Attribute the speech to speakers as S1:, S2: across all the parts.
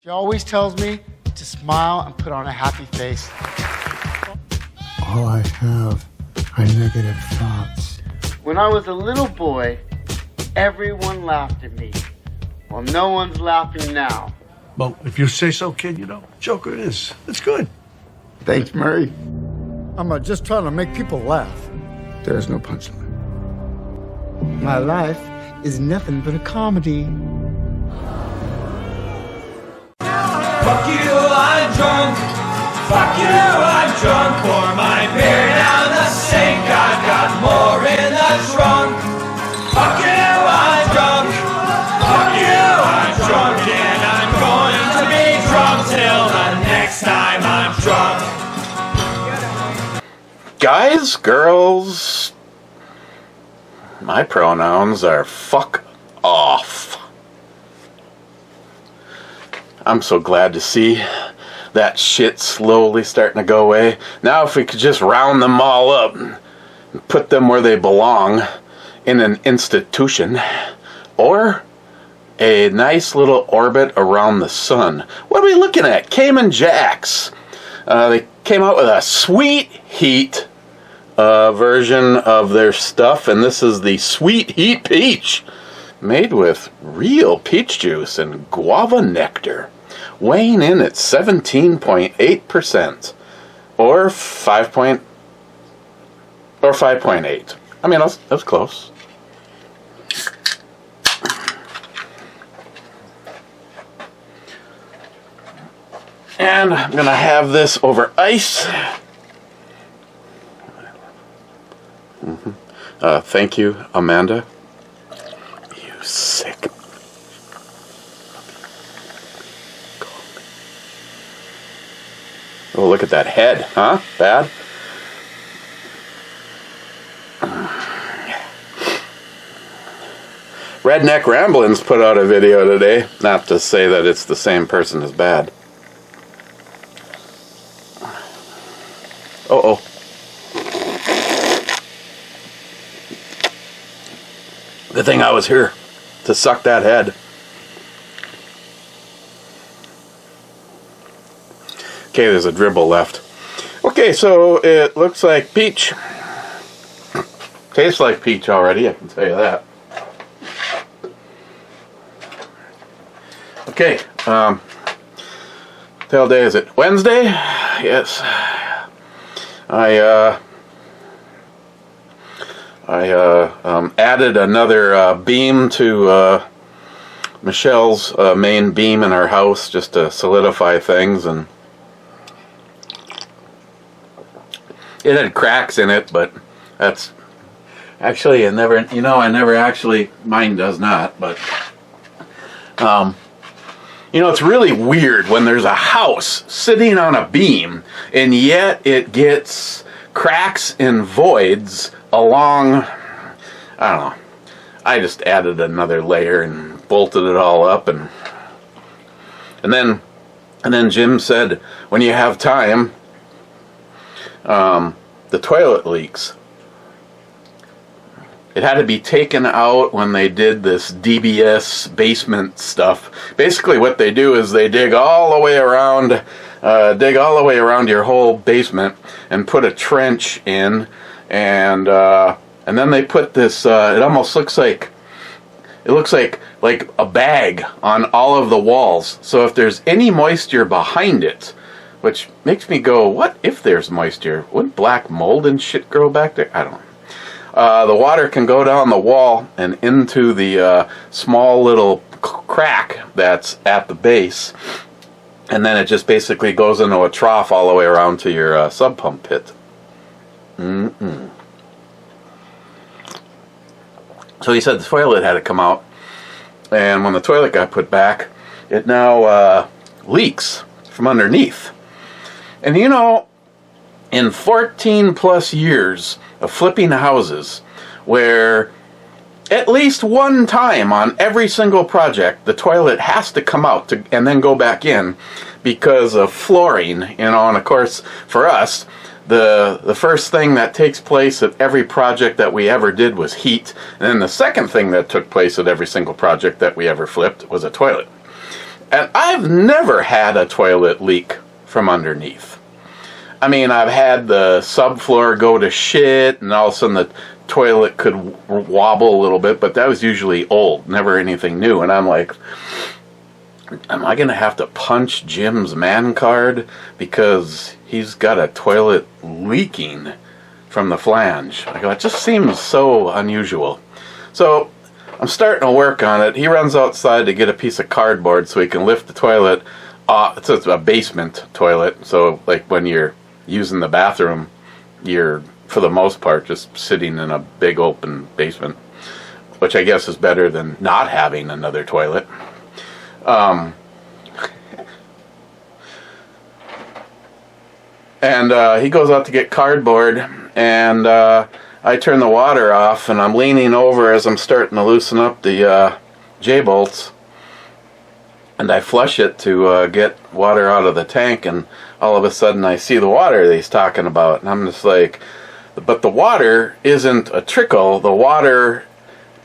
S1: She always tells me to smile and put on a happy face.
S2: All I have are negative thoughts.
S1: When I was a little boy, everyone laughed at me. Well, no one's laughing now.
S3: Well, if you say so, kid, you know, Joker it is. It's good.
S2: Thanks, Murray.
S4: I'm just trying to make people laugh.
S2: There's no punchline.
S1: My life is nothing but a comedy.
S5: Fuck you, I'm drunk. Fuck you, I'm drunk. Pour my beer down the sink. I've got more in the trunk. Fuck you, I'm drunk. Fuck you, I'm drunk. And I'm going to be drunk till the next time I'm drunk.
S6: Guys, girls, my pronouns are fuck off. I'm so glad to see that shit slowly starting to go away. Now if we could just round them all up and put them where they belong in an institution or a nice little orbit around the sun. What are we looking at? Cayman Jacks. They came out with a sweet heat version of their stuff, and this is the Sweet Heat Peach, made with real peach juice and guava nectar, weighing in at 17.8% or 5.8. I mean, that was close. And I'm gonna have this over ice. Thank you, Amanda. You sick. Oh, look at that head, huh? Bad? Redneck Ramblings put out a video today. Not to say that it's the same person as Bad. Uh-oh. Good thing I was here to suck that head. Okay, there's a dribble left. Okay, so it looks like peach. Tastes like peach already, I can tell you that. Okay, what day is it? Wednesday? Yes. I added another beam to Michelle's main beam in our house just to solidify things, and it had cracks in it, but that's actually I never actually, mine does not, but it's really weird when there's a house sitting on a beam and yet it gets cracks and voids along. I don't know. I just added another layer and bolted it all up, and then Jim said, when you have time, the toilet leaks. It had to be taken out when they did this DBS basement stuff. Basically what they do is they dig all the way around your whole basement and put a trench in, and then they put this, it almost looks like a bag on all of the walls. So if there's any moisture behind it, which makes me go, what if there's moisture? Wouldn't black mold and shit grow back there? I don't know. The water can go down the wall and into the small little crack that's at the base, and then it just basically goes into a trough all the way around to your sub pump pit. So he said the toilet had to come out, and when the toilet got put back, it now leaks from underneath. And in 14 plus years of flipping houses, where at least one time on every single project the toilet has to come out and then go back in because of flooring, and of course for us the first thing that takes place at every project that we ever did was heat, and then the second thing that took place at every single project that we ever flipped was a toilet. And I've never had a toilet leak from underneath. I mean, I've had the subfloor go to shit, and all of a sudden the toilet could wobble a little bit, but that was usually old, never anything new. And I'm like, am I going to have to punch Jim's man card because he's got a toilet leaking from the flange? I go, it just seems so unusual. So I'm starting to work on it. He runs outside to get a piece of cardboard so he can lift the toilet. It's a basement toilet, so like when you're using the bathroom, you're, for the most part, just sitting in a big open basement, which I guess is better than not having another toilet. And he goes out to get cardboard, and I turn the water off, and I'm leaning over as I'm starting to loosen up the J-bolts, and I flush it to get water out of the tank, and all of a sudden I see the water that he's talking about, and I'm just like, but the water isn't a trickle. The water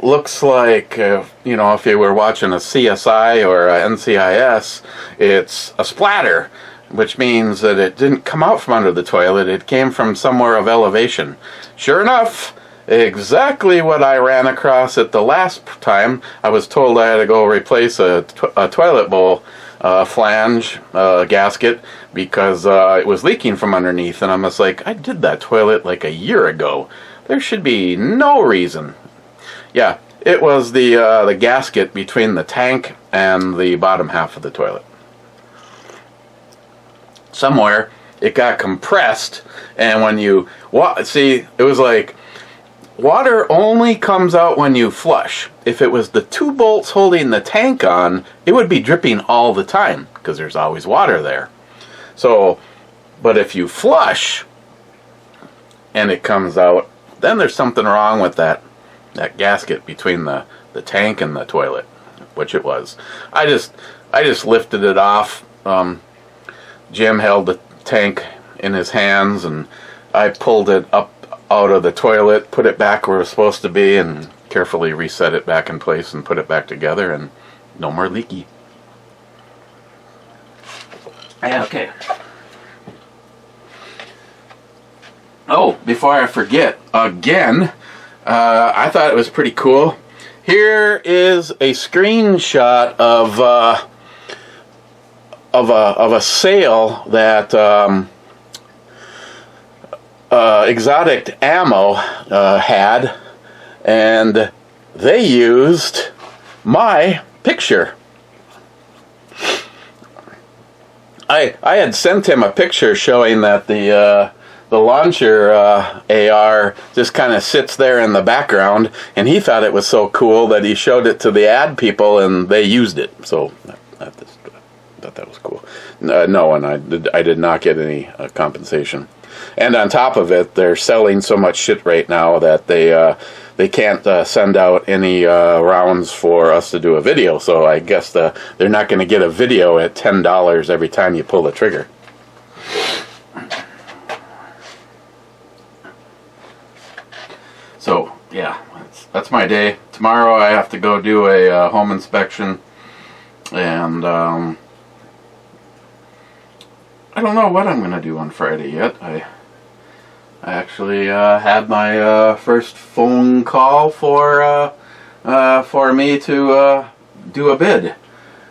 S6: looks like, if you were watching a CSI or a NCIS, it's a splatter, which means that it didn't come out from under the toilet. It came from somewhere of elevation. Sure enough, exactly what I ran across at the last time. I was told I had to go replace a toilet bowl flange gasket because it was leaking from underneath, and I'm just like, I did that toilet like a year ago. There should be no reason. Yeah, it was the gasket between the tank and the bottom half of the toilet. Somewhere it got compressed, and when you see, it was like water only comes out when you flush. If it was the two bolts holding the tank on, it would be dripping all the time because there's always water there. So, but if you flush and it comes out, then there's something wrong with that gasket between the tank and the toilet, which it was. I just lifted it off. Jim held the tank in his hands, and I pulled it up out of the toilet, put it back where it was supposed to be, and carefully reset it back in place and put it back together, and no more leaky. Okay. Oh, before I forget, again, I thought it was pretty cool. Here is a screenshot of a sale that Exotic Ammo had, and they used my picture. I had sent him a picture showing that the launcher AR just kind of sits there in the background, and he thought it was so cool that he showed it to the ad people, and they used it. So I thought that was cool. No, and I did not get any compensation. And on top of it, they're selling so much shit right now that they can't send out any rounds for us to do a video. So I guess they're not going to get a video at $10 every time you pull the trigger. So yeah, that's my day. Tomorrow I have to go do a home inspection, and I don't know what I'm going to do on Friday yet. I actually had my first phone call for me to do a bid,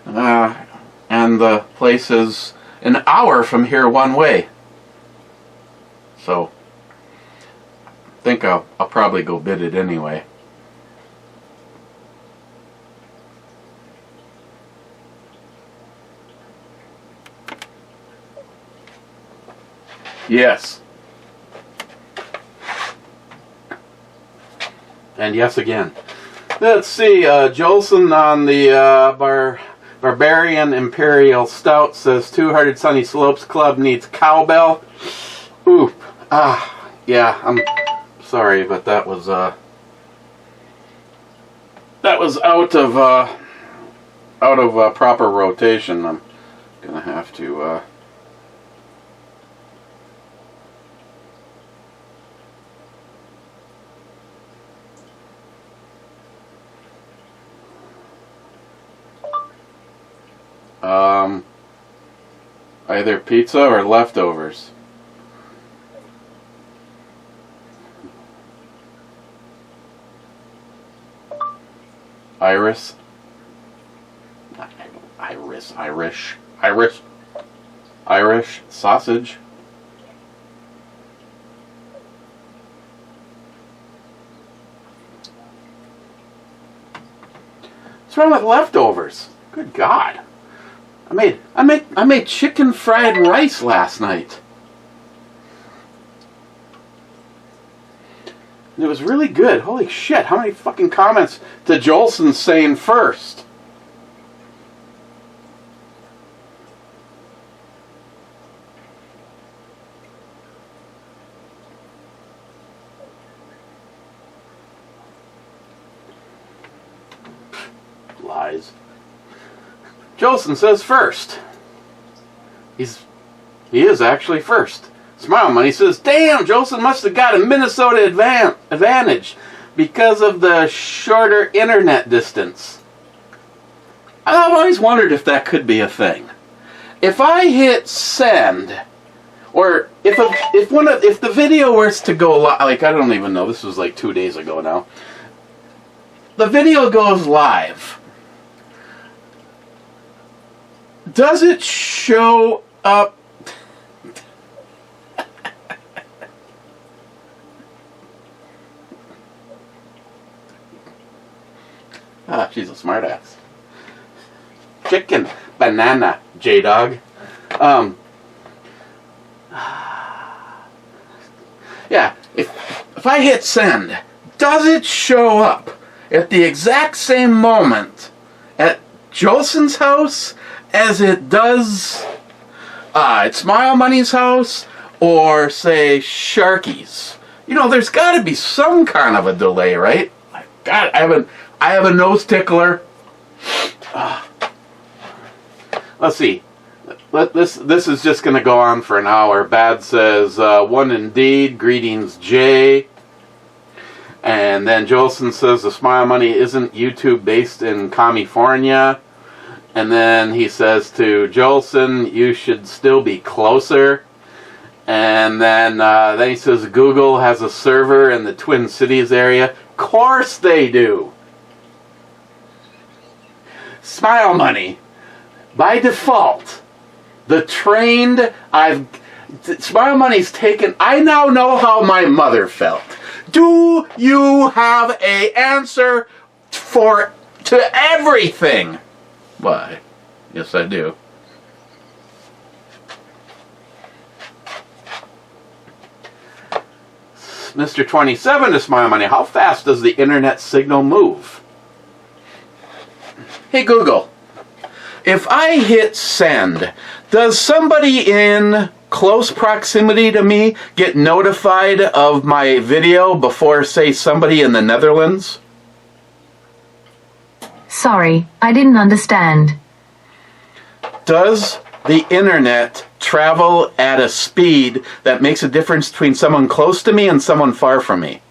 S6: and the place is an hour from here one way. So I think I'll probably go bid it anyway. Yes. And yes again. Let's see, Jolson on the Barbarian Imperial Stout says 200 Sunny Slopes Club needs cowbell. Ooh, yeah, I'm sorry, but that was out of proper rotation. I'm gonna have to Either pizza or leftovers. Irish sausage. What's wrong with leftovers? Good God. I made chicken fried rice last night. It was really good. Holy shit, how many fucking comments to Jolson saying first? Lies. Jolson says first. He is actually first. Smile Money says, damn, Jolson must have got a Minnesota advantage because of the shorter internet distance. I've always wondered if that could be a thing. If I hit send, or if the video was to go live, like I don't even know, this was like 2 days ago now. The video goes live. Does it show up? Ah, she's a smartass. Chicken, banana, J-Dog. Yeah, if I hit send, does it show up at the exact same moment at Jolson's house as it does at Smile Money's house or, say, Sharky's? You know, there's got to be some kind of a delay, right? God, I have a nose tickler. Let's see. This is just going to go on for an hour. Bad says, one indeed. Greetings, Jay. And then Jolson says the Smile Money isn't YouTube based in California. And then he says to Jolson, you should still be closer. And then he says Google has a server in the Twin Cities area. Of course they do. Smile Money, by default, the trained, Smile Money's taken, I now know how my mother felt. Do you have an answer to everything? Why, yes I do. Mr. 27 to Smile Money, how fast does the internet signal move? Hey Google, if I hit send, does somebody in close proximity to me get notified of my video before, say, somebody in the Netherlands?
S7: Sorry, I didn't understand.
S6: Does the internet travel at a speed that makes a difference between someone close to me and someone far from me?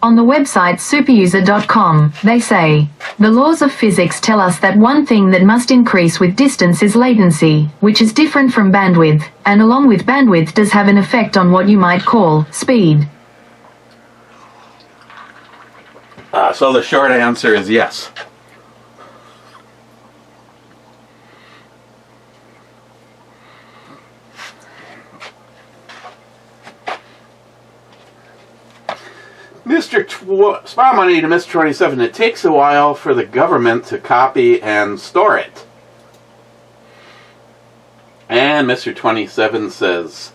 S7: On the website superuser.com, they say, the laws of physics tell us that one thing that must increase with distance is latency, which is different from bandwidth, and along with bandwidth does have an effect on what you might call speed.
S6: So the short answer is yes. Smile Money to Mr. 27. It takes a while for the government to copy and store it. And Mr. 27 says,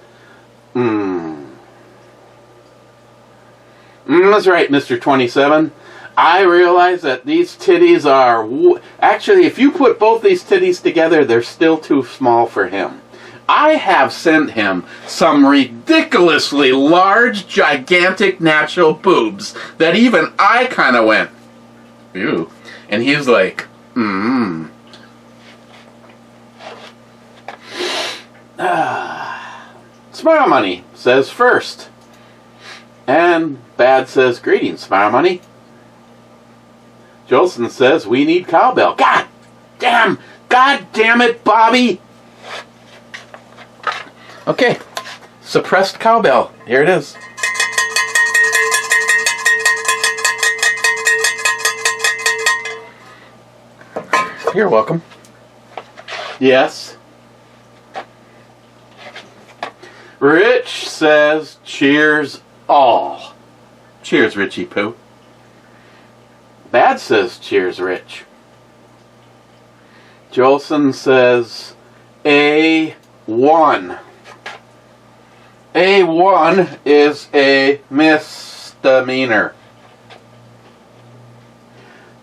S6: that's right, Mr. 27. I realize that these titties are... Actually, if you put both these titties together, they're still too small for him. I have sent him some ridiculously large, gigantic natural boobs that even I kind of went, ew. And he's like, Smile Money says first. And Bad says, greetings, Smile Money. Jolson says, we need cowbell. God damn! God damn it, Bobby! Okay, suppressed cowbell. Here it is. You're welcome. Yes. Rich says, cheers all. Cheers, Richie Poo. Bad says, cheers, Rich. Jolson says, A1. A1 is a misdemeanor.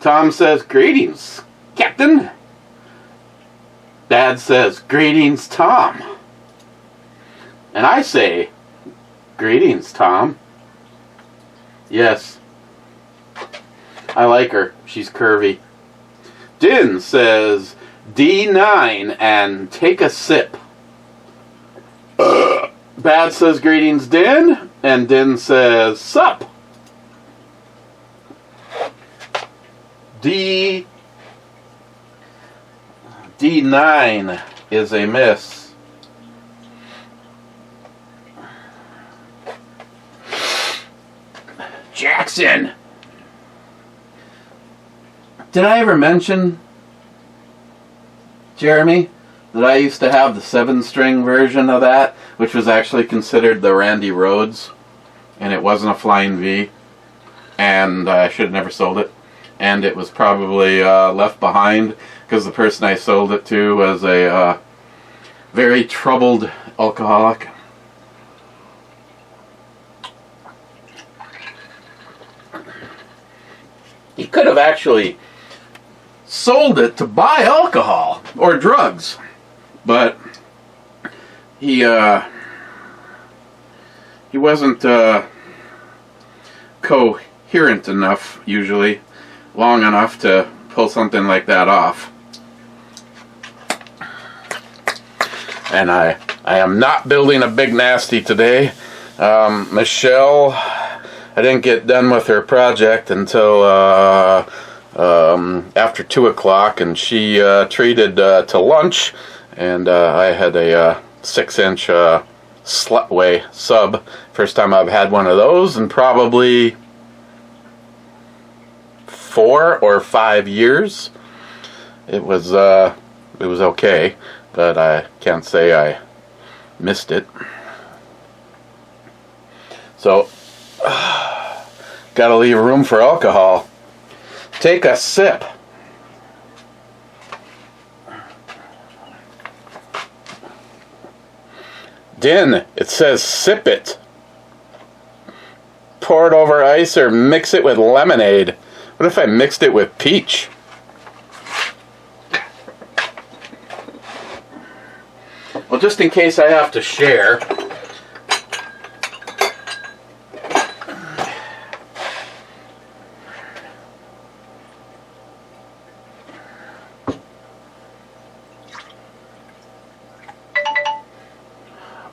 S6: Tom says, greetings, Captain. Dad says, greetings, Tom. And I say, greetings, Tom. Yes. I like her. She's curvy. Din says, D9 and take a sip. Bad says, greetings, Din. And Din says, sup. D9 is a miss. Jackson! Did I ever mention, Jeremy, that I used to have the 7-string version of that, which was actually considered the Randy Rhoads, and it wasn't a Flying V, and I should have never sold it, and it was probably left behind because the person I sold it to was a very troubled alcoholic. He could have actually sold it to buy alcohol or drugs, but he wasn't coherent enough, usually long enough to pull something like that off. And I am not building a big nasty today. Michelle, I didn't get done with her project until after 2 o'clock, and she treated to lunch, and I had a 6-inch Slutway sub. First time I've had one of those in probably 4 or 5 years. It was okay, but I can't say I missed it. So gotta leave room for alcohol. Take a sip. Din, it says sip it. Pour it over ice or mix it with lemonade. What if I mixed it with peach? Well, just in case I have to share.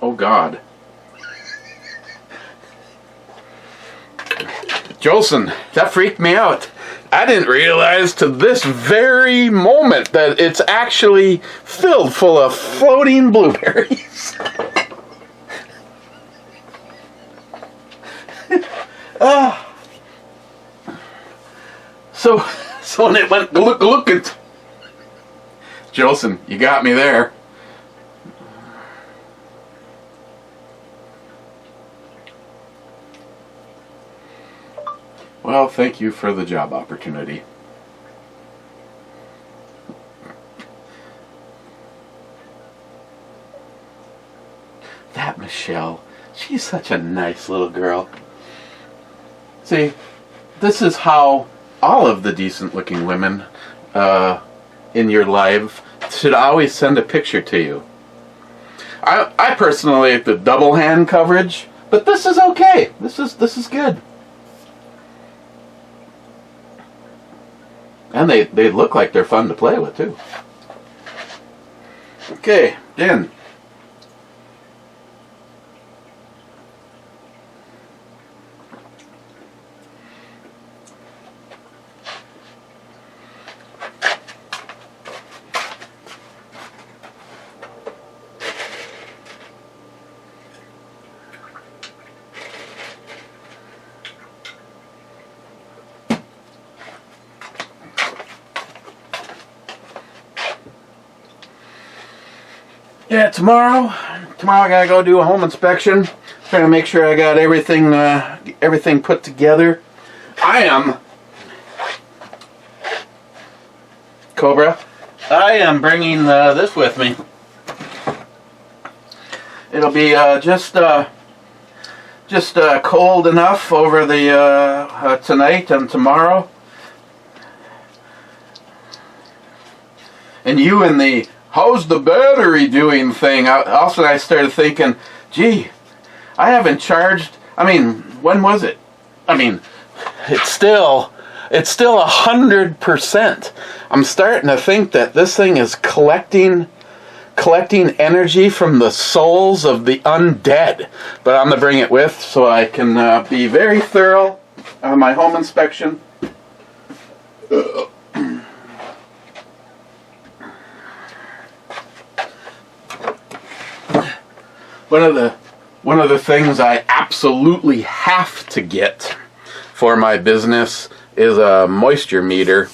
S6: Oh God. Jolson, that freaked me out. I didn't realize to this very moment that it's actually filled full of floating blueberries. So when it went look at Jolson, you got me there. Well, thank you for the job opportunity. That Michelle, she's such a nice little girl. See, this is how all of the decent-looking women in your life should always send a picture to you. I personally like the double hand coverage, but this is okay. This is good. And they look like they're fun to play with, too. Okay, Din. Yeah, tomorrow I gotta go do a home inspection. Trying to make sure I got everything put together. Cobra, I am bringing this with me. It'll be just cold enough over the tonight and tomorrow. And you in the how's the battery doing thing. Also, I started thinking, gee, I haven't charged. I mean, when was it? I mean, it's still 100%. I'm starting to think that this thing is collecting energy from the souls of the undead. But I'm gonna bring it with so I can be very thorough on my home inspection. One of the things I absolutely have to get for my business is a moisture meter.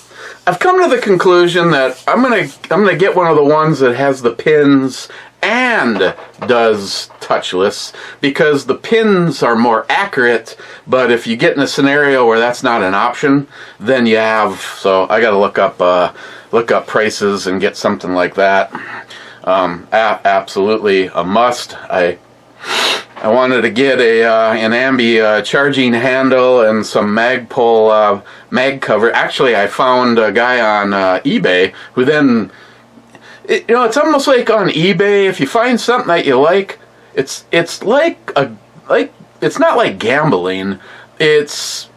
S6: I've come to the conclusion that I'm gonna get one of the ones that has the pins and does touchless, because the pins are more accurate, but if you get in a scenario where that's not an option, then you have, so I gotta look up prices and get something like that. Absolutely a must. I wanted to get an ambi charging handle and some Magpul mag cover. Actually, I found a guy on eBay who then, it's almost like on eBay, if you find something that you like, it's like it's not like gambling. It's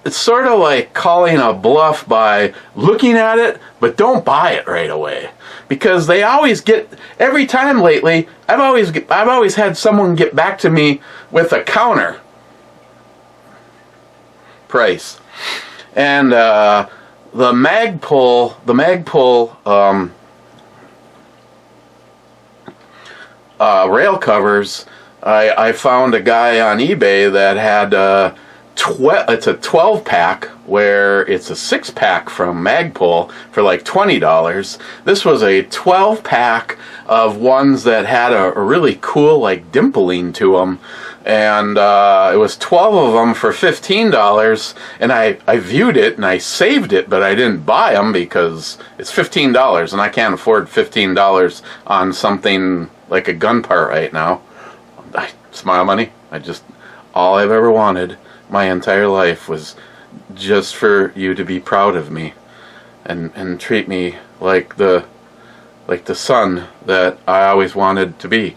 S6: sort of like calling a bluff by looking at it, but don't buy it right away. Because they always get, every time lately, I've always had someone get back to me with a counter price. And the Magpul rail covers, I found a guy on eBay that had it's a 12-pack, where it's a 6-pack from Magpul for like $20. This was a 12-pack of ones that had a really cool like dimpling to them, and it was 12 of them for $15. And I viewed it and I saved it, but I didn't buy them because it's $15 and I can't afford $15 on something like a gun part right now. It's my money. All I've ever wanted my entire life was just for you to be proud of me and treat me like the son that I always wanted to be.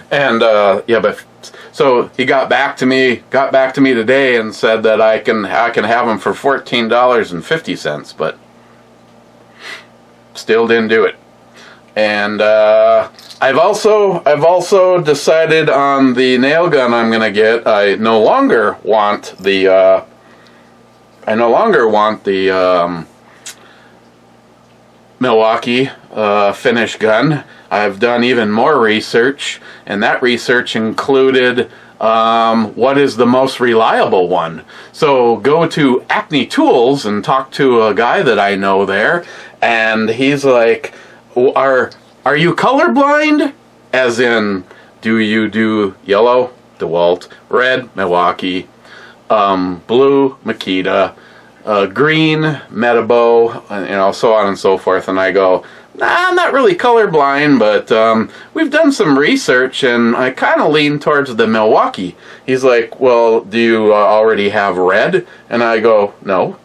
S6: And but so he got back to me today and said that I can have them for $14.50, but still didn't do it. And I've also decided on the nail gun I'm gonna get. I no longer want the Milwaukee finish gun. I've done even more research, and that research included what is the most reliable one. So go to Acme Tools and talk to a guy that I know there, and he's like, Are you colorblind? As in, do you do yellow, DeWalt, red, Milwaukee, blue, Makita, green, Metabo, so on and so forth. And I go, nah, I'm not really colorblind, but we've done some research, and I kind of lean towards the Milwaukee. He's like, well, do you already have red? And I go, no.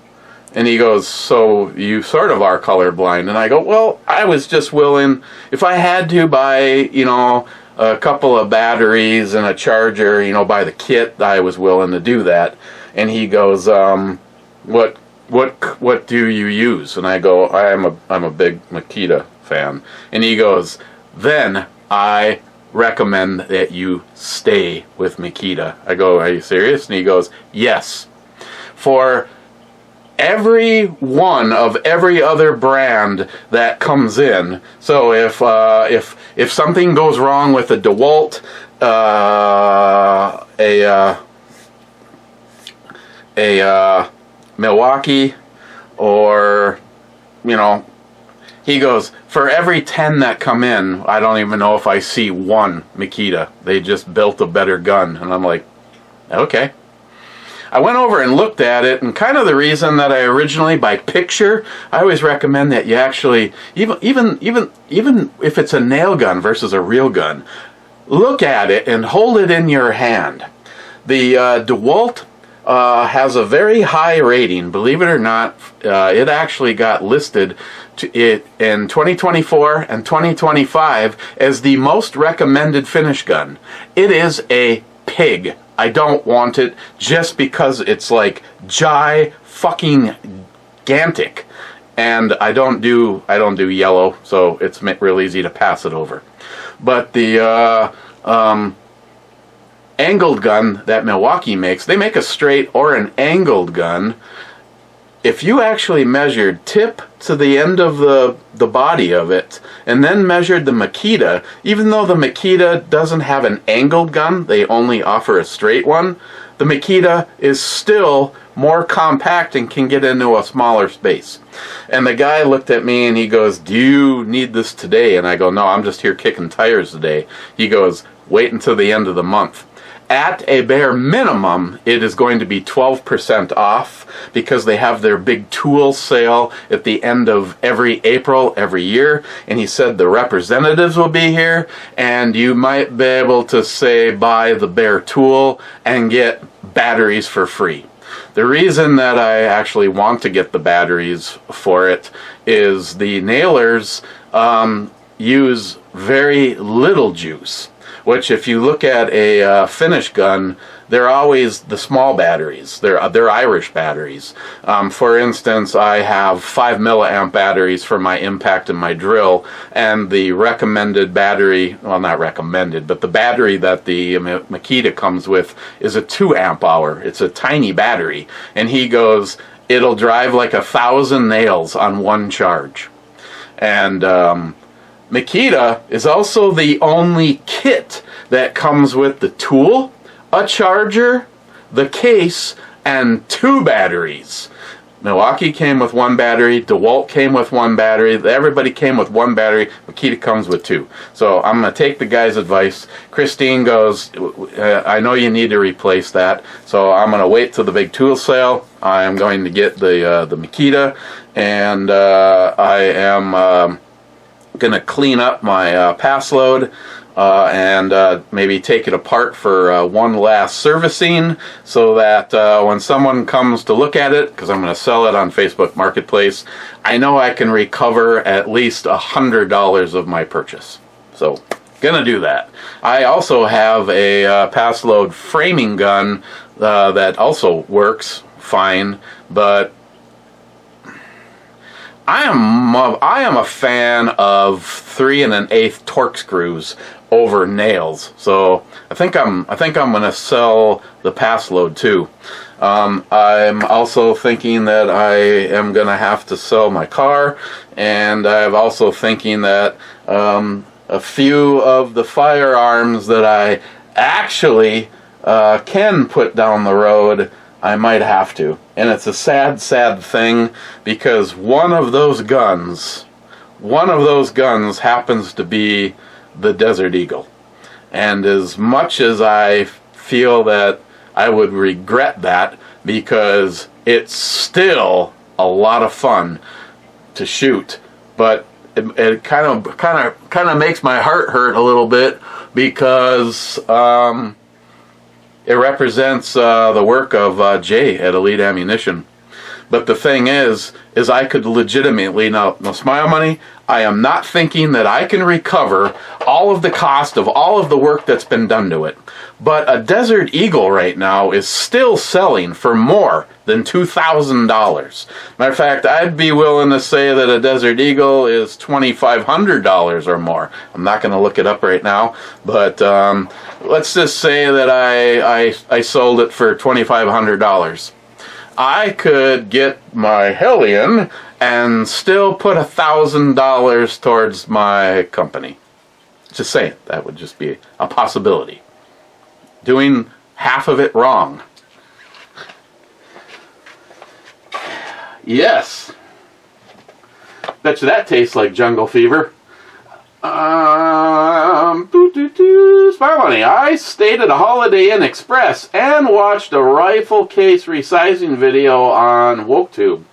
S6: And he goes, so you sort of are colorblind. And I go, well, I was just willing, if I had to buy, a couple of batteries and a charger, by the kit, I was willing to do that. And he goes, what do you use? And I go, I'm a big Makita fan. And he goes, then I recommend that you stay with Makita. I go, are you serious? And he goes, yes. For every one of every other brand that comes in. So if something goes wrong with a DeWalt, a Milwaukee, or He goes, for every 10 that come in, I don't even know if I see one Makita. They just built a better gun. And I'm like, okay. I went over and looked at it, and kind of the reason that I originally, by picture, I always recommend that you actually, even if it's a nail gun versus a real gun, look at it and hold it in your hand. The DeWalt has a very high rating. Believe it or not, it actually got listed in 2024 and 2025 as the most recommended finish gun. It is a pig. I don't want it just because it's like fucking gantic, and I don't do yellow, so it's real easy to pass it over. But the angled gun that Milwaukee makes, they make a straight or an angled gun. If you actually measured tip to the end of the body of it, and then measured the Makita, even though the Makita doesn't have an angled gun, they only offer a straight one, the Makita is still more compact and can get into a smaller space. And the guy looked at me and he goes, do you need this today? And I go, no, I'm just here kicking tires today. He goes, wait until the end of the month. At a bare minimum, it is going to be 12% off because they have their big tool sale at the end of every April every year. And he said the representatives will be here, and you might be able to say buy the bare tool and get batteries for free. The reason that I actually want to get the batteries for it is the nailers use very little juice. Which, if you look at a finish gun, they're always the small batteries. They're Irish batteries. For instance, I have 5 milliamp batteries for my impact and my drill, and the recommended battery, well, not recommended, but the battery that the Makita comes with is a 2 amp hour. It's a tiny battery. And he goes, it'll drive like 1,000 nails on one charge. And Makita is also the only kit that comes with the tool, a charger, the case, and 2 batteries. Milwaukee came with 1 battery, DeWalt came with 1 battery, everybody came with 1 battery, Makita comes with 2. So I'm going to take the guy's advice. Christine goes, I know you need to replace that, so I'm going to wait till the big tool sale. I am going to get the Makita, and I am going to clean up my pass load and maybe take it apart for one last servicing, so that when someone comes to look at it, because I'm going to sell it on Facebook Marketplace, I know I can recover at least $100 of my purchase. So, gonna do that. I also have a pass load framing gun that also works fine, but I am a fan of 3 1/8 torque screws over nails. So I think I'm gonna sell the pass load too. I'm also thinking that I am gonna have to sell my car, and I'm also thinking that a few of the firearms that I actually can put down the road, I might have to. And it's a sad, sad thing, because one of those guns happens to be the Desert Eagle. And as much as I feel that I would regret that, because it's still a lot of fun to shoot, but it kind of makes my heart hurt a little bit, because it represents the work of Jay at Elite Ammunition. But the thing is I could legitimately, now Smile Money, I am not thinking that I can recover all of the cost of all of the work that's been done to it. But a Desert Eagle right now is still selling for more than $2,000. Matter of fact, I'd be willing to say that a Desert Eagle is $2,500 or more. I'm not going to look it up right now, but let's just say that I sold it for $2,500. I could get my Hellion and still put $1,000 towards my company. Just saying, that would just be a possibility. Doing half of it wrong. Yes. Bet you that tastes like jungle fever. Smart Money. I stayed at a Holiday Inn Express and watched a rifle case resizing video on WokeTube.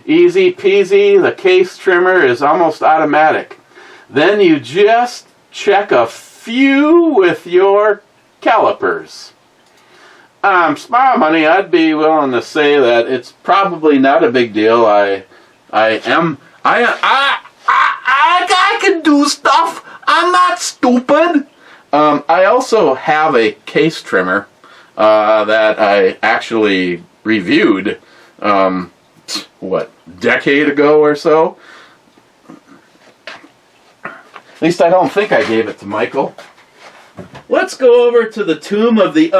S6: Easy peasy, the case trimmer is almost automatic. Then you just check a few with your calipers. Smart Money, I'd be willing to say that it's probably not a big deal. I can do stuff. I'm not stupid. I also have a case trimmer that I actually reviewed, decade ago or so? At least I don't think I gave it to Michael. Let's go over to the Tomb of the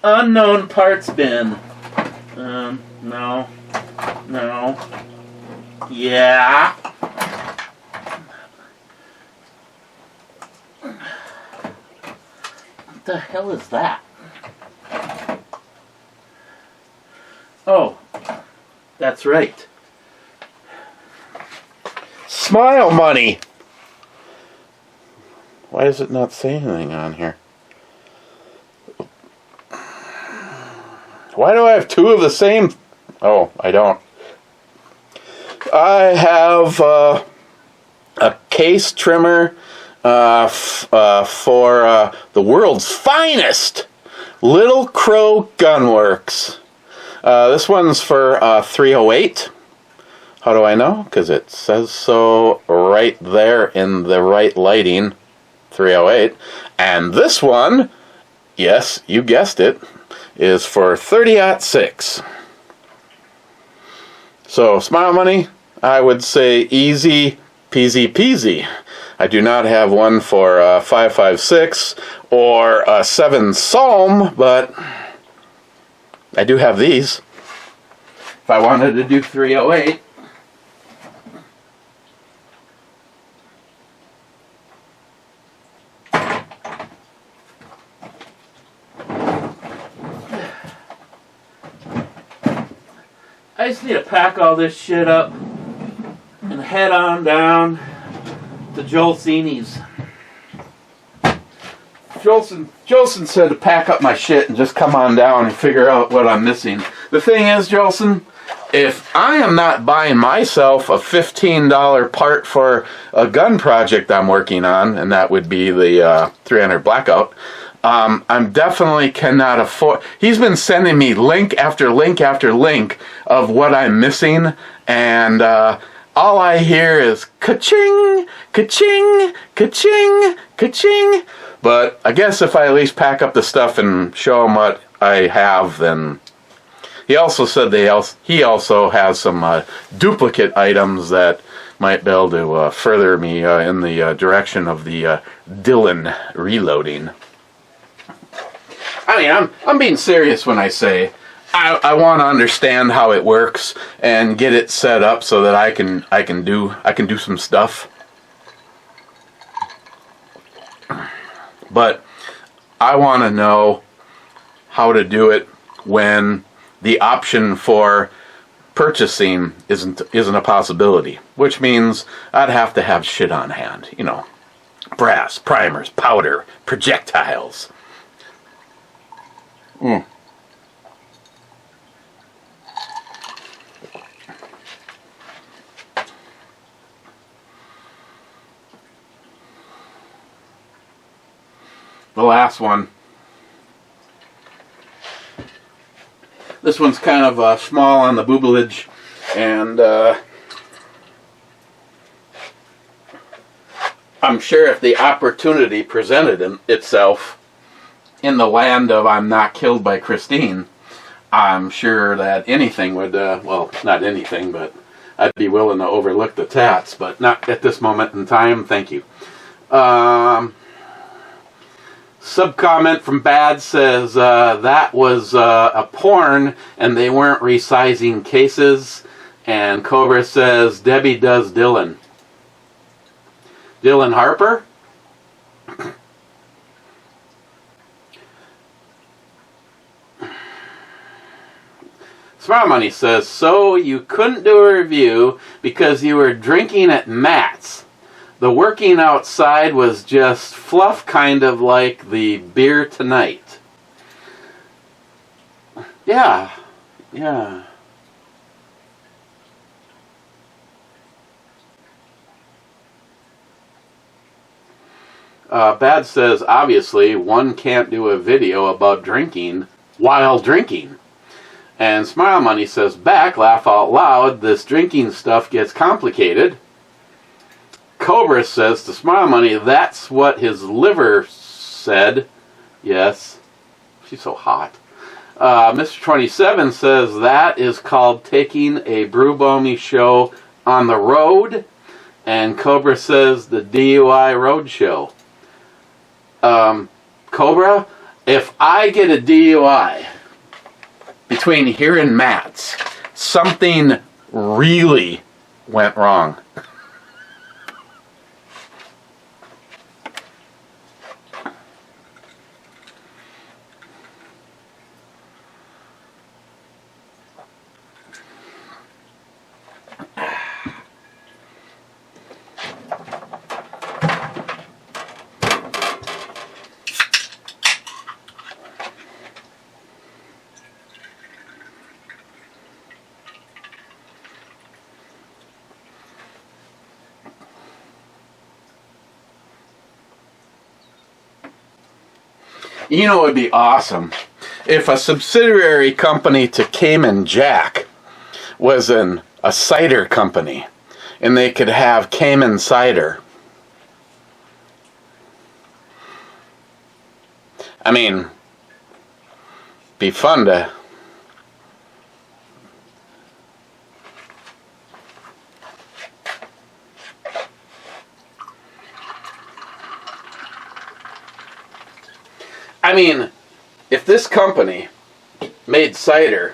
S6: Unknown Parts Bin. No. Yeah. What the hell is that? Oh, that's right. Smile Money. Why does it not say anything on here? Why do I have two of the same? Oh, I don't. I have a case trimmer for the world's finest Little Crow Gunworks. This one's for 308. How do I know? Because it says so right there in the right lighting, 308. And this one, yes, you guessed it, is for 30-06. So, Smile Money, I would say easy peasy peasy. I do not have one for 5.56 or 7 Psalm, but I do have these. If I wanted to do 308. I just need to pack all this shit up and head on down to Jolsini's. Jolson said to pack up my shit and just come on down and figure out what I'm missing. The thing is, Jolson, if I am not buying myself a $15 part for a gun project I'm working on, and that would be the 300 Blackout, I'm definitely cannot afford. He's been sending me link after link after link of what I'm missing, and all I hear is ka-ching, ka-ching, ka-ching, ka-ching. But I guess if I at least pack up the stuff and show him what I have, then... He also said he also has some duplicate items that might be able to further me in the direction of the Dylan reloading. I mean, I'm being serious when I say I want to understand how it works and get it set up so that I can do some stuff. But I want to know how to do it when the option for purchasing isn't a possibility, which means I'd have to have shit on hand, you know, brass, primers, powder, projectiles. The last one. This one's kind of small on the boobage, and I'm sure if the opportunity presented itself in the land of I'm not killed by Christine, I'm sure that anything would, well, not anything, but I'd be willing to overlook the tats, but not at this moment in time, thank you. Sub-comment from Bad says, that was a porn and they weren't resizing cases. And Cobra says, Debbie does Dylan. Dylan Harper? Smart Money says, so you couldn't do a review because you were drinking at Matt's. The working outside was just fluff, kind of like the beer tonight. Yeah. Bad says, obviously, one can't do a video about drinking while drinking. And Smile Money says, back, laugh out loud, this drinking stuff gets complicated. Cobra says to Smile Money, that's what his liver said. Yes. She's so hot. Mr. 27 says, that is called taking a Brew Bomey show on the road. And Cobra says, the DUI road show. Cobra, if I get a DUI between here and Matt's, something really went wrong. You know, it would be awesome if a subsidiary company to Cayman Jack was a cider company and they could have Cayman cider. I mean, be fun to... I mean, if this company made cider,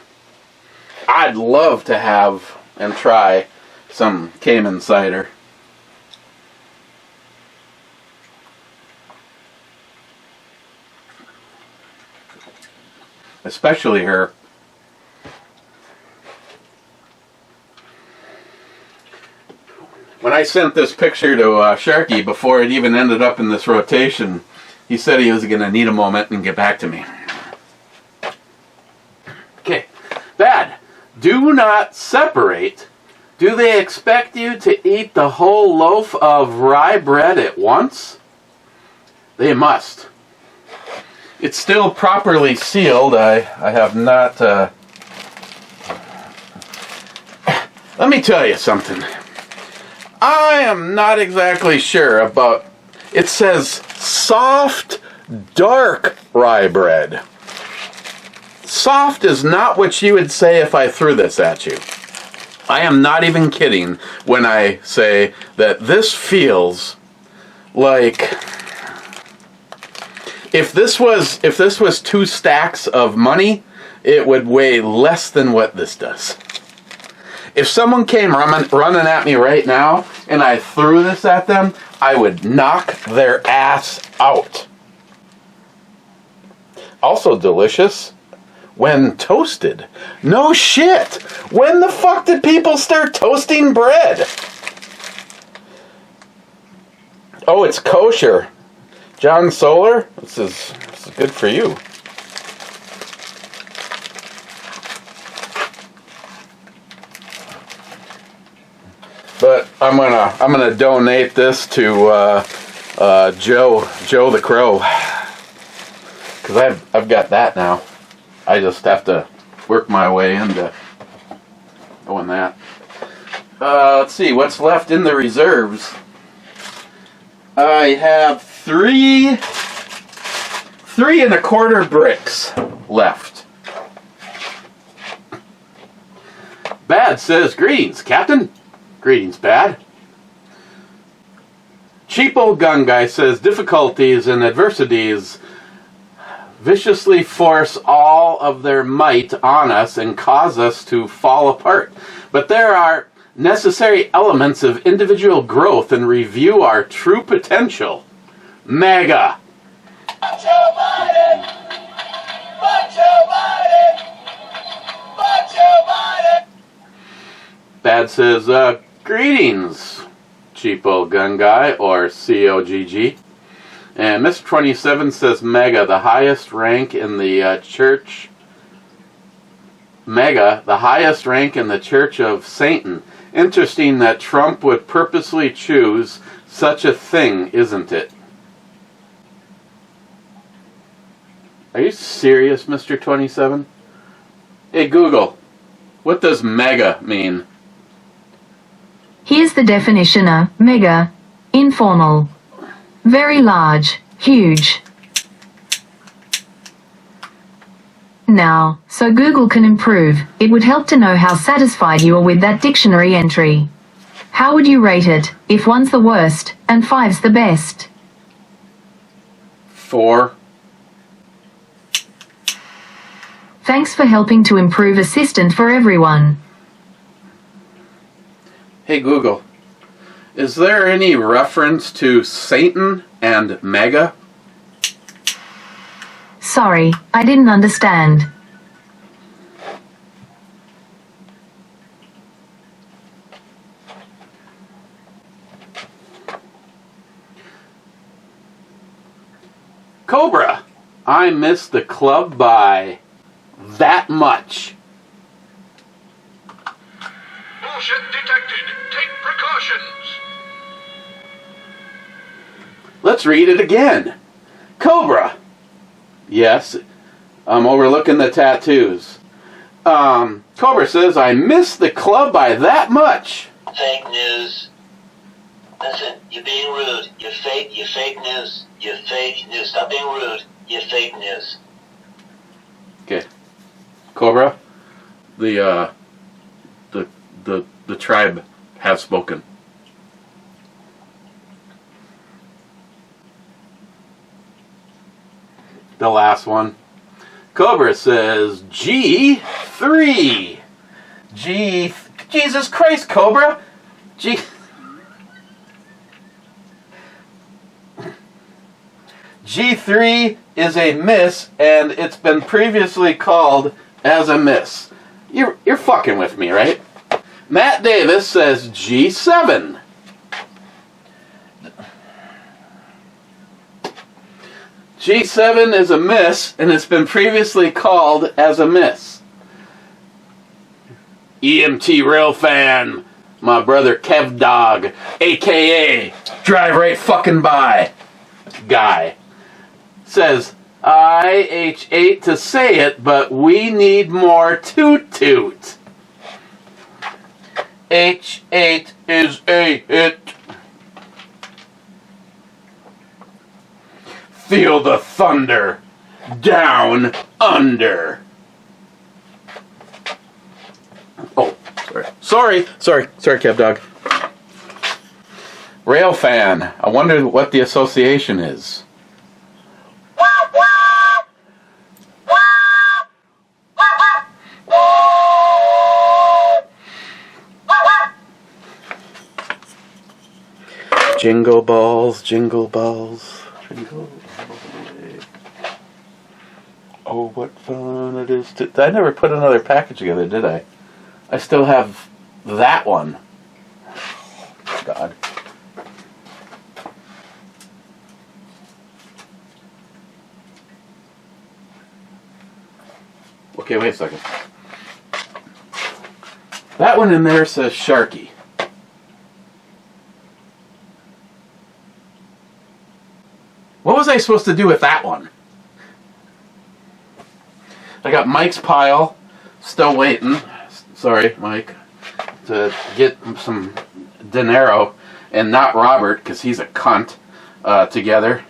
S6: I'd love to have and try some Cayman cider. Especially her. When I sent this picture to Sharky before it even ended up in this rotation, he said he was going to need a moment and get back to me. Okay. Bad. Do not separate. Do they expect you to eat the whole loaf of rye bread at once? They must. It's still properly sealed. I have not... Let me tell you something. I am not exactly sure about... It says soft, dark rye bread. Soft is not what you would say if I threw this at you. I am not even kidding when I say that this feels like if this was 2 stacks of money, it would weigh less than what this does. If someone came running at me right now and I threw this at them, I would knock their ass out. Also delicious when toasted. No shit! When the fuck did people start toasting bread? Oh, it's kosher. John Solar, this is good for you. But I'm gonna donate this to Joe the Crow, because I've got that now. I just have to work my way into doing that. Let's see what's left in the reserves. I have 3 3¼ bricks left. Bad says, greetings, Captain. Greetings, Bad. Cheap old gun guy says, difficulties and adversities viciously force all of their might on us and cause us to fall apart. But there are necessary elements of individual growth and review our true potential. MAGA.
S5: Fuck Joe Biden! Fuck Joe Biden! Fuck Joe Biden!
S6: Tad says, greetings, cheapo gun guy, or COGG. And Mr. 27 says, Mega, the highest rank in the church. Mega, the highest rank in the Church of Satan. Interesting that Trump would purposely choose such a thing, isn't it? Are you serious, Mr. 27? Hey, Google, what does mega mean?
S7: Here's the definition of mega. Informal. Very large. Huge. Now, so Google can improve, it would help to know how satisfied you are with that dictionary entry. How would you rate it, if 1's the worst, and 5's the best?
S6: 4.
S7: Thanks for helping to improve Assistant for everyone.
S6: Hey Google, is there any reference to Satan and mega?
S7: Sorry, I didn't understand.
S6: Cobra, I missed the club by that much.
S3: Bullshit detected. Take precautions.
S6: Let's read it again. Cobra. Yes, I'm overlooking the tattoos. Cobra says, I missed the club by that much.
S8: Fake news. Listen, you're being rude. You're fake news. You're fake news. Stop being rude. You're fake news.
S6: Okay. Cobra, the tribe has spoken. The last one. Cobra says G3. Jesus Christ, Cobra. G3 is a miss, and it's been previously called as a miss. You're fucking with me, right? Matt Davis says G7. G7 is a miss, and it's been previously called as a miss. EMT Rail Fan, my brother Kev Dog, a.k.a. Drive Right Fucking By guy, says, I hate to say it, but we need more toot toot. H8 is a hit. Feel the thunder down under. Oh, sorry, Kev Dog. Rail Fan, I wonder what the association is. Jingle balls, jingle balls, jingle all the way. Oh, what fun it is to... I never put another package together, did I? I still have that one. God. Okay, wait a second. That one in there says Sharky. What was I supposed to do with that one? I got Mike's pile, still waiting. Sorry, Mike. To get some dinero, and not Robert, because he's a cunt, together.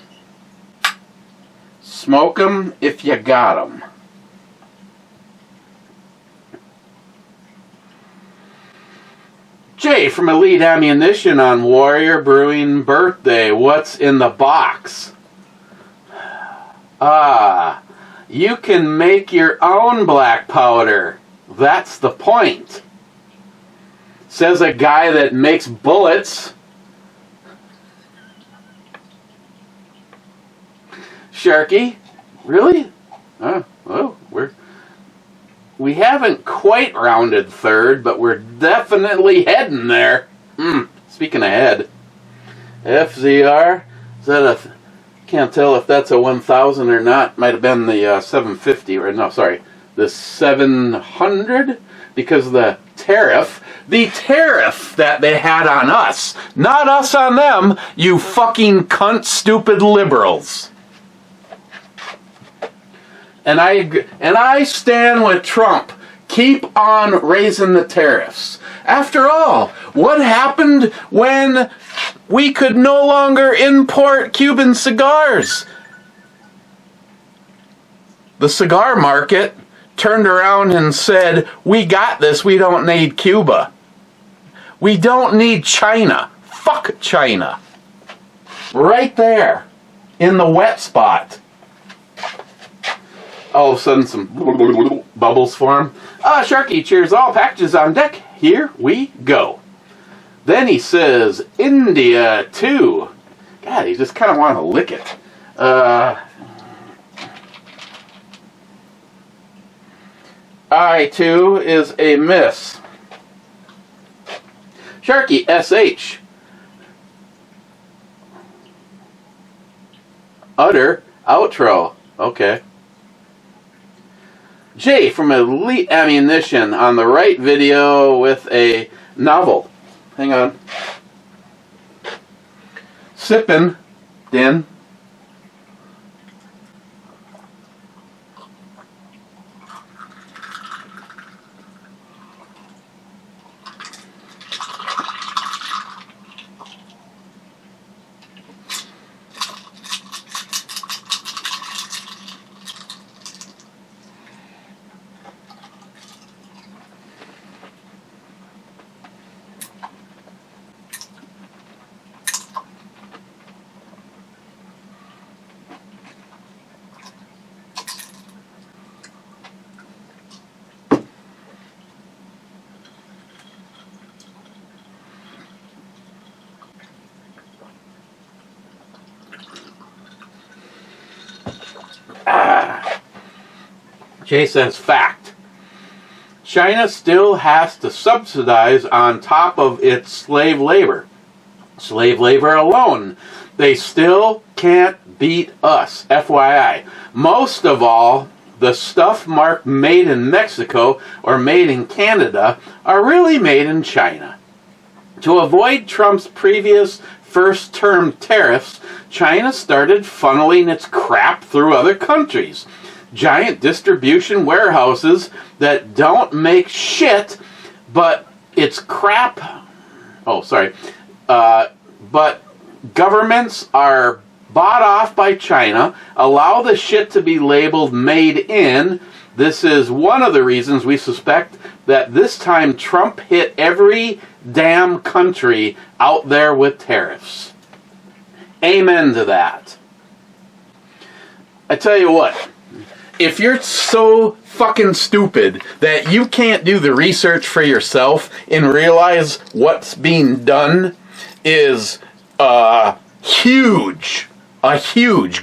S6: Smoke 'em if you got 'em. Jay from Elite Ammunition on Warrior Brewing birthday. What's in the box? Ah, you can make your own black powder. That's the point. Says a guy that makes bullets. Sharky? Really? Oh, well, we haven't quite rounded third, but we're definitely heading there. Speaking of head, FZR, is that a... Can't tell if that's a 1000 or not. Might have been the 750, or no, sorry, the 700, because of the tariff that they had on us, not us on them, you fucking cunt stupid liberals. And I stand with Trump. Keep on raising the tariffs. After all, what happened when we could no longer import Cuban cigars? The cigar market turned around and said, we got this, we don't need Cuba. We don't need China. Fuck China. Right there, in the wet spot. All of a sudden, some bubbles form. Sharky, cheers, all packages on deck. Here we go. Then he says, India 2. God, he just kind of want to lick it. I2 is a miss. Sharky, SH. Utter outro. Okay. Jay from Elite Ammunition on the right video with a novel. Hang on. Sippin', Din. Jay says, fact. China still has to subsidize on top of its slave labor. Slave labor alone. They still can't beat us, FYI. Most of all, the stuff marked made in Mexico or made in Canada are really made in China. To avoid Trump's previous first-term tariffs, China started funneling its crap through other countries. Giant distribution warehouses that don't make shit, but it's crap. But governments are bought off by China, allow the shit to be labeled made in. This is one of the reasons we suspect that this time Trump hit every damn country out there with tariffs. Amen to that. I tell you what. If you're so fucking stupid that you can't do the research for yourself and realize what's being done is a huge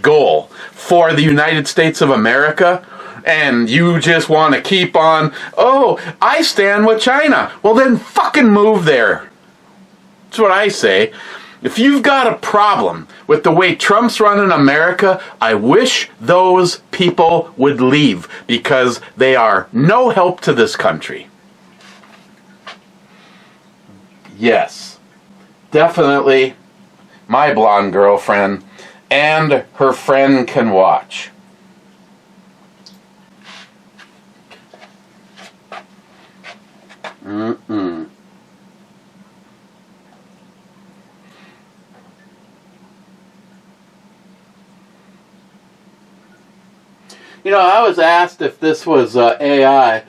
S6: goal for the United States of America, and you just want to keep on, I stand with China. Well, then fucking move there. That's what I say. If you've got a problem with the way Trump's running America, I wish those people would leave, because they are no help to this country. Yes, definitely my blonde girlfriend and her friend can watch. You know, I was asked if this was AI.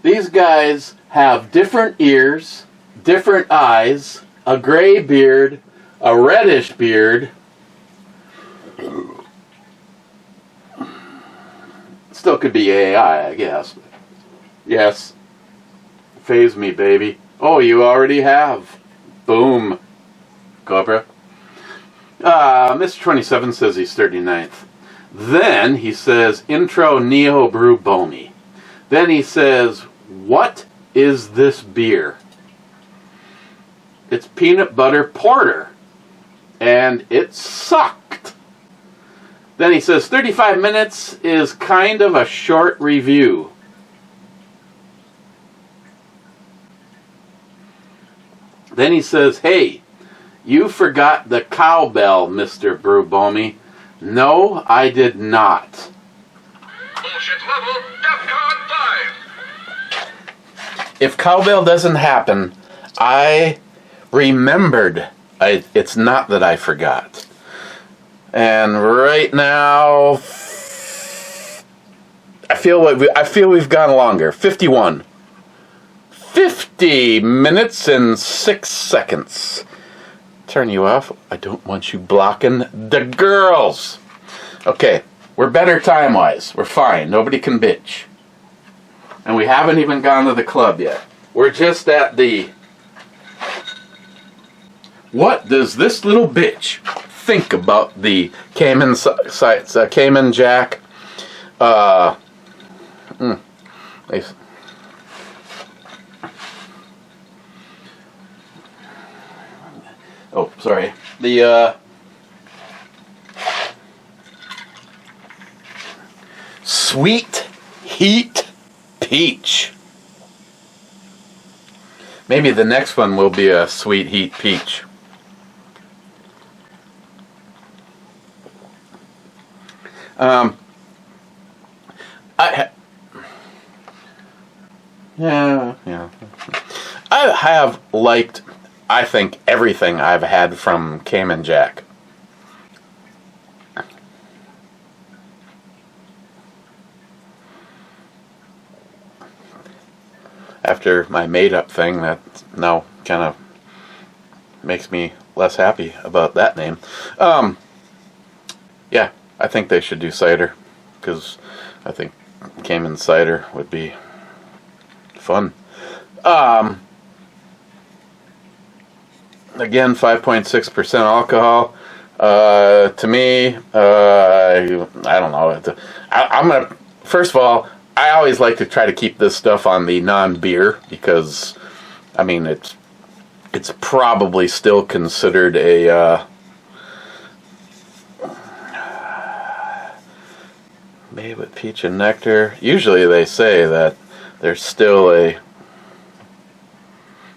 S6: These guys have different ears, different eyes, a gray beard, a reddish beard. Still could be AI, I guess. Yes. Phase me, baby. Oh, you already have. Boom. Cobra. Mr. 27 says he's 39th. Then he says, intro Neo Brew Bomi. Then he says, "What is this beer?" It's peanut butter porter. And it sucked. Then he says, 35 minutes is kind of a short review. Then he says, "Hey, you forgot the cowbell, Mr. Brubomi." No, I did not.
S5: Bullshit level, DEFCON 5.
S6: If cowbell doesn't happen, I remembered. It's not that I forgot. And right now, I feel we've gone longer. 51. 50 minutes and 6 seconds. Turn you off. I don't want you blocking the girls. Okay, we're better time-wise. We're fine. Nobody can bitch. And we haven't even gone to the club yet. We're just at the... What does this little bitch think about the Cayman sites? Cayman Jack. Oh, sorry. The Sweet Heat Peach. Maybe the next one will be a Sweet Heat Peach. I have liked, I think, everything I've had from Cayman Jack. After my made-up thing, that now kind of makes me less happy about that name. Yeah, I think they should do cider, because I think Cayman cider would be fun. Again, 5.6% alcohol. To me, I don't know. I'm gonna, first of all, I always like to try to keep this stuff on the non-beer, because, I mean, it's probably still considered a made with peach and nectar. Usually they say that there's still a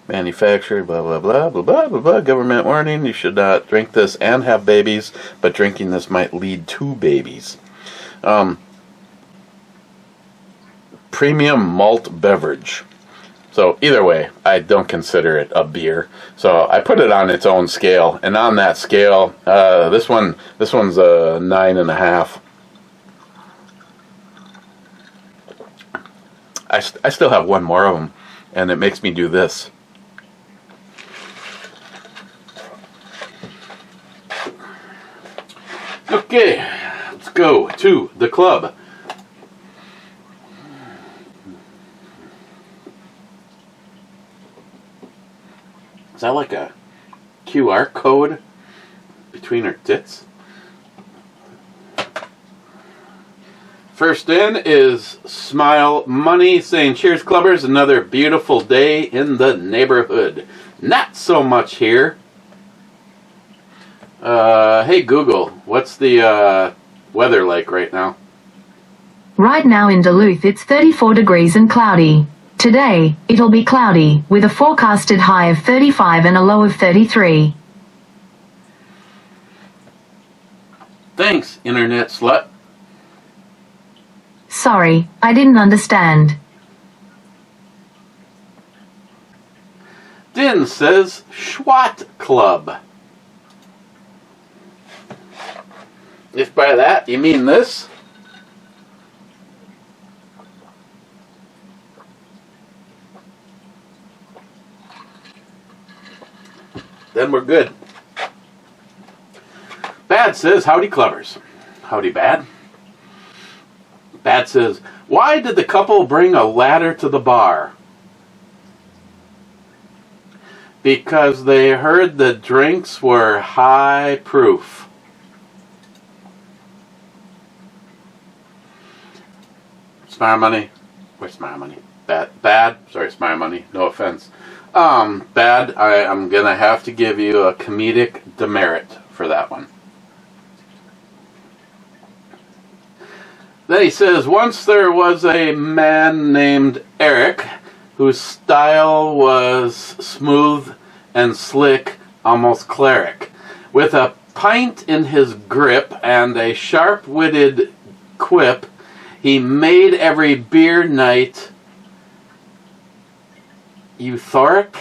S6: manufacturer, blah, blah, blah, blah, blah, blah, blah. Government warning, you should not drink this and have babies, but drinking this might lead to babies. Premium malt beverage. So either way, I don't consider it a beer. So I put it on its own scale, and on that scale, this one's a 9.5. I still have one more of them, and it makes me do this. Okay, let's go to the club. Is that like a QR code between her tits? First in is Smile Money saying, "Cheers, clubbers, another beautiful day in the neighborhood. Not so much here. Hey Google, what's the weather like right now?"
S7: Right now in Duluth it's 34 degrees and cloudy. Today, it'll be cloudy, with a forecasted high of 35 and a low of 33.
S6: Thanks, internet slut.
S7: Sorry, I didn't understand.
S6: Din says, "Schwat Club." If by that you mean this, then we're good. Bad says, "Howdy clubbers." Howdy Bad. Bad says, "Why did the couple bring a ladder to the bar?" Because they heard the drinks were high proof. Smart Money. Where's my money? Bad. Sorry, it's my money. No offense. Bad. I'm gonna have to give you a comedic demerit for that one. Then he says, once there was a man named Eric whose style was smooth and slick, almost cleric. With a pint in his grip and a sharp-witted quip, he made every beer night euphoric.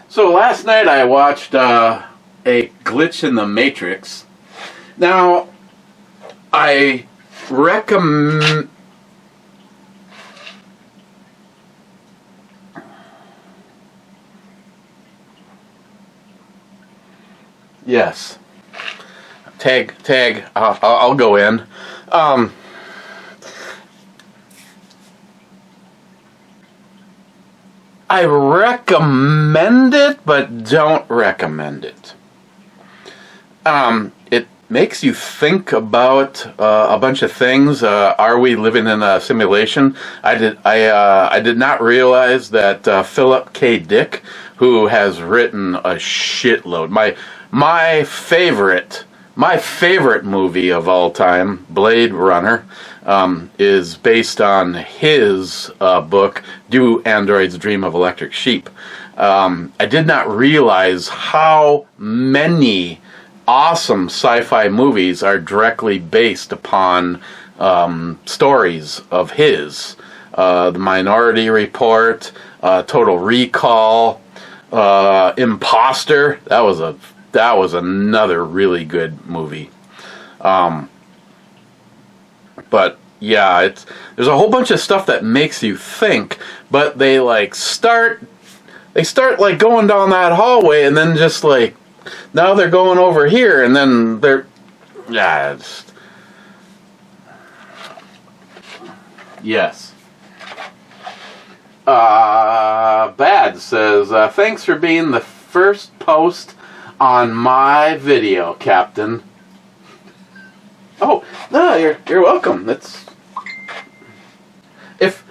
S6: So last night I watched a Glitch in the Matrix. Now, I recommend... Yes. Tag. I'll go in. I recommend it, but don't recommend it. It makes you think about a bunch of things. Are we living in a simulation? I did not realize that Philip K. Dick, who has written a shitload. My favorite movie of all time, Blade Runner, is based on his book, Do Androids Dream of Electric Sheep? I did not realize how many awesome sci-fi movies are directly based upon stories of his. The Minority Report, Total Recall, Imposter. That was another really good movie. But yeah, there's a whole bunch of stuff that makes you think, but they start like going down that hallway, and then just like now they're going over here, and then yes. Bad says, thanks for being the first post on my video, Captain. Oh, no, you're welcome. If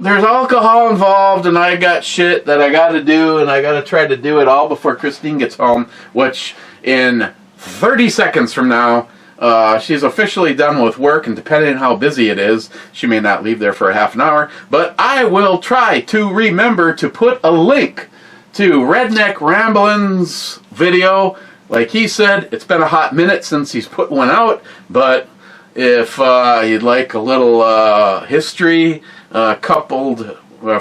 S6: there's alcohol involved and I got shit that I gotta do and I gotta try to do it all before Christine gets home, which in 30 seconds from now, she's officially done with work, and depending on how busy it is, she may not leave there for a half an hour, but I will try to remember to put a link to Redneck Ramblin's video. Like he said, it's been a hot minute since he's put one out, but if you'd like a little history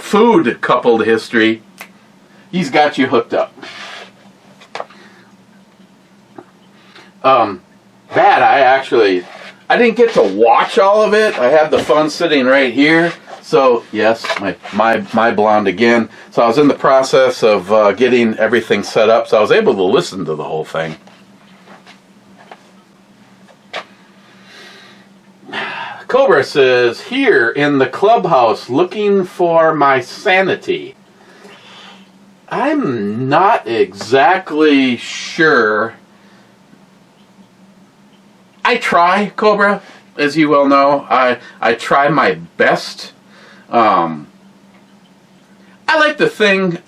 S6: food coupled history, he's got you hooked up. Bad, I didn't get to watch all of it. I have the phone sitting right here. So, yes, my blonde again. So I was in the process of getting everything set up, so I was able to listen to the whole thing. Cobra says, here in the clubhouse looking for my sanity. I'm not exactly sure. I try, Cobra, as you well know. I try my best. I like to think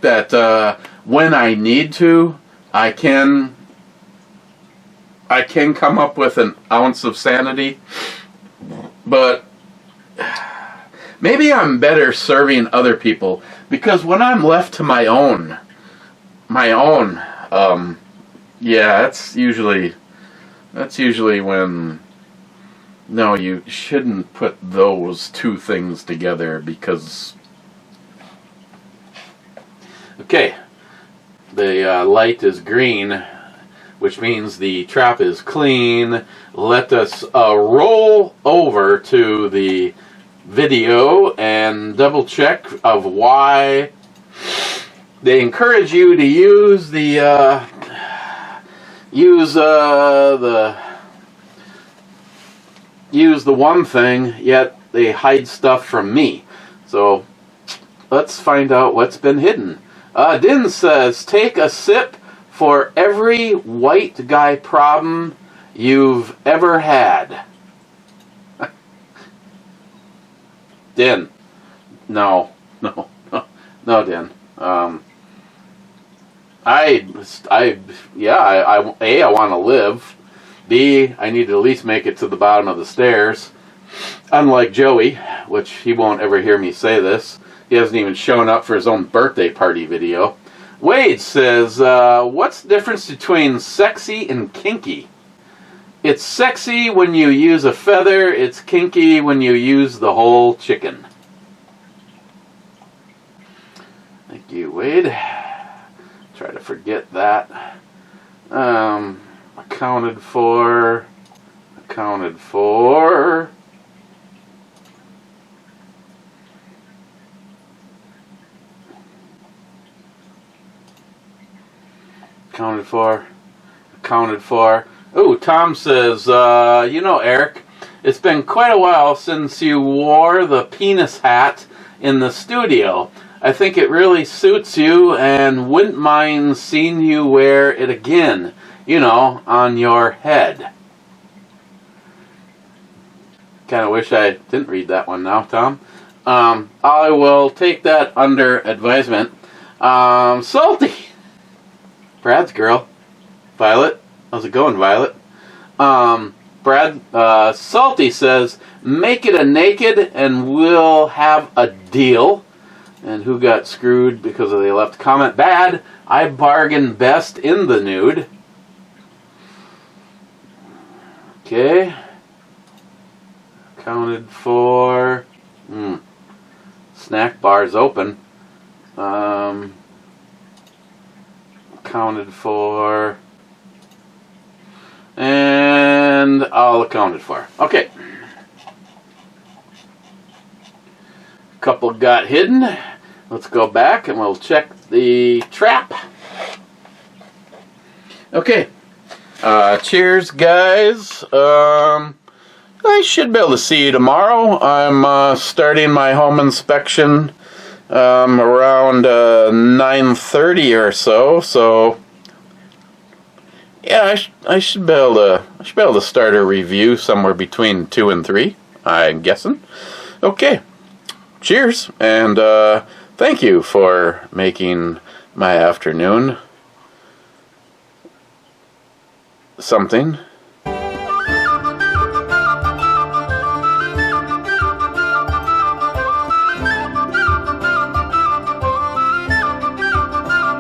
S6: that when I need to, I can come up with an ounce of sanity, but maybe I'm better serving other people, because when I'm left to my own, that's usually when. No, you shouldn't put those two things together, because... Okay, the light is green, which means the trap is clean. Let us roll over to the video and double check of why they encourage you to use the one thing, yet they hide stuff from me. So let's find out what's been hidden. Din says, take a sip for every white guy problem you've ever had. Din. No, Din. I want to live. B, I need to at least make it to the bottom of the stairs. Unlike Joey, which he won't ever hear me say this. He hasn't even shown up for his own birthday party video. Wade says, what's the difference between sexy and kinky? It's sexy when you use a feather. It's kinky when you use the whole chicken. Thank you, Wade. Try to forget that. Accounted for. Accounted for. Accounted for. Accounted for. Ooh, Tom says, you know, Eric, it's been quite a while since you wore the penis hat in the studio. I think it really suits you and wouldn't mind seeing you wear it again, you know, on your head. Kind of wish I didn't read that one now, Tom. I will take that under advisement. Salty. Brad's girl. Violet. How's it going, Violet? Salty says, make it a naked and we'll have a deal. And who got screwed because they left a comment? Bad. I bargain best in the nude. Okay. Accounted for. Snack bar's open. Accounted for. And all accounted for. Okay. Couple got hidden. Let's go back and we'll check the trap. Okay. Cheers, guys. I should be able to see you tomorrow. I'm starting my home inspection around 9:30 or so. So yeah, I should be able to start a review somewhere between 2 and 3. I'm guessing. Okay. Cheers, and thank you for making my afternoon something.